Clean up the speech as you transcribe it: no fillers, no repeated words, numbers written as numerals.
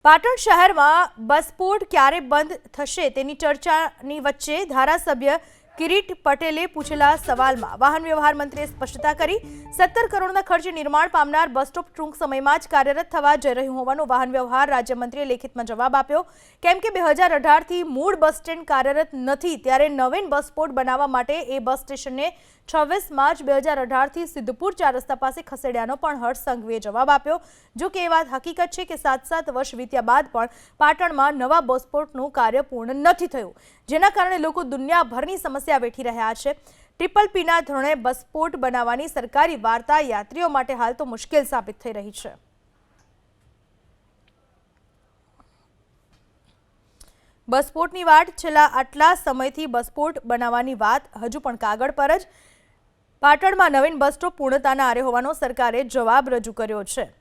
પાટણ શહેરમાં બસપોર્ટ ક્યારે બંધ થશે તેની ચર્ચાની વચ્ચે ધારાસભ્ય કિરીટ પટેલે પૂછેલા સવાલમાં વાહન વ્યવહાર મંત્રીએ સ્પષ્ટતા કરી 17 કરોડના ખર્ચે નિર્માણ પામનાર બસ સ્ટોપ ટૂંક સમયમાં જ કાર્યરત થવા જઈ રહ્યું હોવાનો વાહન વ્યવહાર રાજ્યમંત્રીએ લેખિતમાં જવાબ આપ્યો કેમ કે 2018 થી મૂળ બસ સ્ટેન્ડ કાર્યરત નથી ત્યારે નવીન બસ સ્પોટ બનાવવા માટે એ બસ સ્ટેશનને 26 માર્ચ 2018 થી સિદ્ધપુર 4 રસ્તા પાસે ખસેડ્યાનો પણ હર્ષ સંઘવીએ જવાબ આપ્યો જો કે એ વાત હકીકત છે કે 7 વર્ષ વીત્યા બાદ પણ પાટણમાં નવા બસ સ્પોટનું કાર્ય પૂર્ણ નથી થયું જેના કારણે લોકો દુનિયાભરની સમસ્યા વેઠી રહ્યા છે ટ્રિપલ પીના ધોરણે બસ સ્પોટ બનાવવાની સરકારી વાર્તા યાત્રીઓ માટે હાલ તો મુશ્કેલ સાબિત થઈ રહી છે બસ સ્પોટની વાત છેલ્લા આટલા સમયથી બસ સ્પોટ બનાવવાની વાત હજુ પણ કાગળ પર જ પાટણમાં નવીન બસ સ્ટોપ પૂર્ણતાના આરે હોવાનો સરકારે જવાબ રજૂ કર્યો છે।